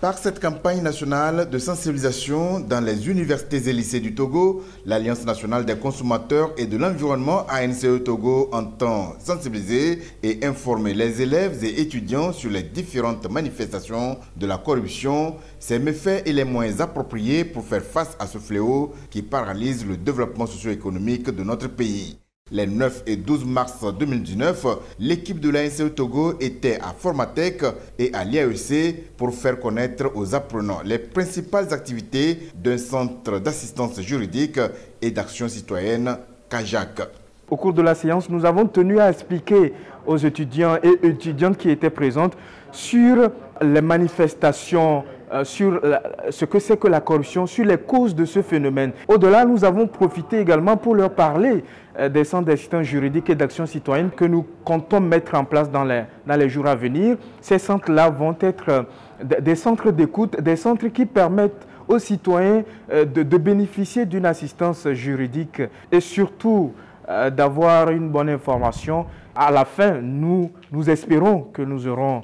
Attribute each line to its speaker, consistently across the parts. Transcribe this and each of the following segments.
Speaker 1: Par cette campagne nationale de sensibilisation dans les universités et lycées du Togo, l'Alliance nationale des consommateurs et de l'environnement ANCE Togo entend sensibiliser et informer les élèves et étudiants sur les différentes manifestations de la corruption, ses méfaits et les moyens appropriés pour faire face à ce fléau qui paralyse le développement socio-économique de notre pays. Les 9 et 12 mars 2019, l'équipe de l'ANCE Togo était à Formatec et à l'IAEC pour faire connaître aux apprenants les principales activités d'un centre d'assistance juridique et d'action citoyenne, CAJAC.
Speaker 2: Au cours de la séance, nous avons tenu à expliquer aux étudiants et étudiantes qui étaient présentes sur les manifestations, sur ce que c'est que la corruption, sur les causes de ce phénomène. Au-delà, nous avons profité également pour leur parler des centres d'assistance juridique et d'action citoyenne que nous comptons mettre en place dans les jours à venir. Ces centres-là vont être des centres d'écoute, des centres qui permettent aux citoyens de bénéficier d'une assistance juridique et surtout d'avoir une bonne information. À la fin, nous espérons que nous aurons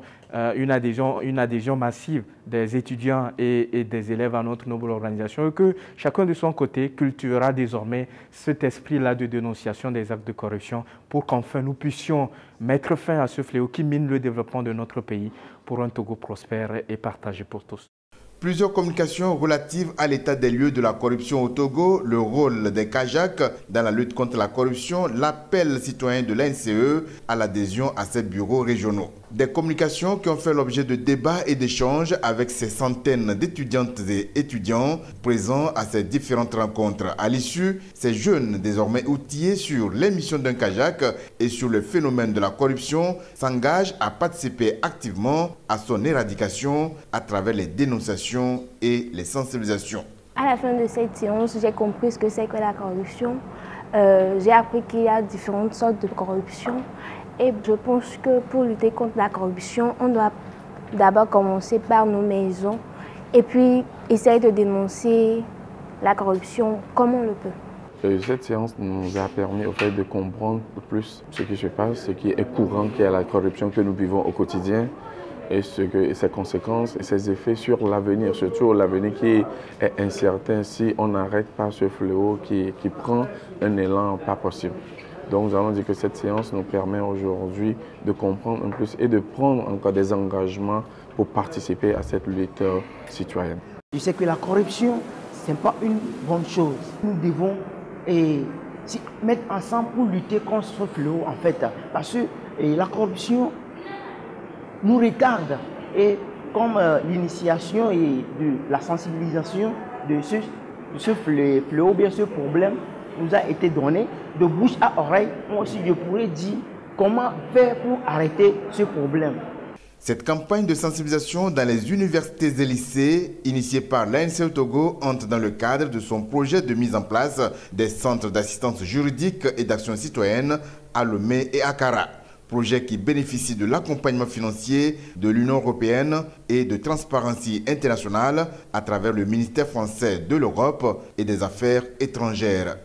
Speaker 2: une adhésion massive des étudiants et des élèves à notre noble organisation et que chacun de son côté cultivera désormais cet esprit-là de dénonciation des actes de corruption pour qu'enfin nous puissions mettre fin à ce fléau qui mine le développement de notre pays pour un Togo prospère et partagé pour tous.
Speaker 1: Plusieurs communications relatives à l'état des lieux de la corruption au Togo, le rôle des CAJAC dans la lutte contre la corruption, l'appel citoyen de l'ANCE à l'adhésion à ces bureaux régionaux. Des communications qui ont fait l'objet de débats et d'échanges avec ces centaines d'étudiantes et étudiants présents à ces différentes rencontres. À l'issue, ces jeunes, désormais outillés sur les missions d'un CAJAC et sur le phénomène de la corruption, s'engagent à participer activement à son éradication à travers les dénonciations et les sensibilisations.
Speaker 3: À la fin de cette séance, j'ai compris ce que c'est que la corruption. J'ai appris qu'il y a différentes sortes de corruption. Et je pense que pour lutter contre la corruption, on doit d'abord commencer par nos maisons et puis essayer de dénoncer la corruption comme on le peut.
Speaker 4: Cette séance nous a permis au fait de comprendre plus ce qui se passe, ce qui est courant, qui est la corruption que nous vivons au quotidien et ses conséquences et ses effets sur l'avenir, surtout l'avenir qui est incertain si on n'arrête pas ce fléau qui prend un élan pas possible. Donc nous allons dire que cette séance nous permet aujourd'hui de comprendre un peu et de prendre encore des engagements pour participer à cette lutte citoyenne.
Speaker 5: Je sais que la corruption, ce n'est pas une bonne chose. Nous devons mettre ensemble pour lutter contre ce fléau en fait. Parce que la corruption nous retarde. Et comme l'initiation et la sensibilisation de ce fléau, bien ce problème, nous a été donné de bouche à oreille. Moi aussi, je pourrais dire comment faire pour arrêter ce problème.
Speaker 1: Cette campagne de sensibilisation dans les universités et lycées, initiée par l'ANCE Togo, entre dans le cadre de son projet de mise en place des centres d'assistance juridique et d'action citoyenne à Lomé et à Kara. Projet qui bénéficie de l'accompagnement financier de l'Union européenne et de Transparency International à travers le ministère français de l'Europe et des Affaires étrangères.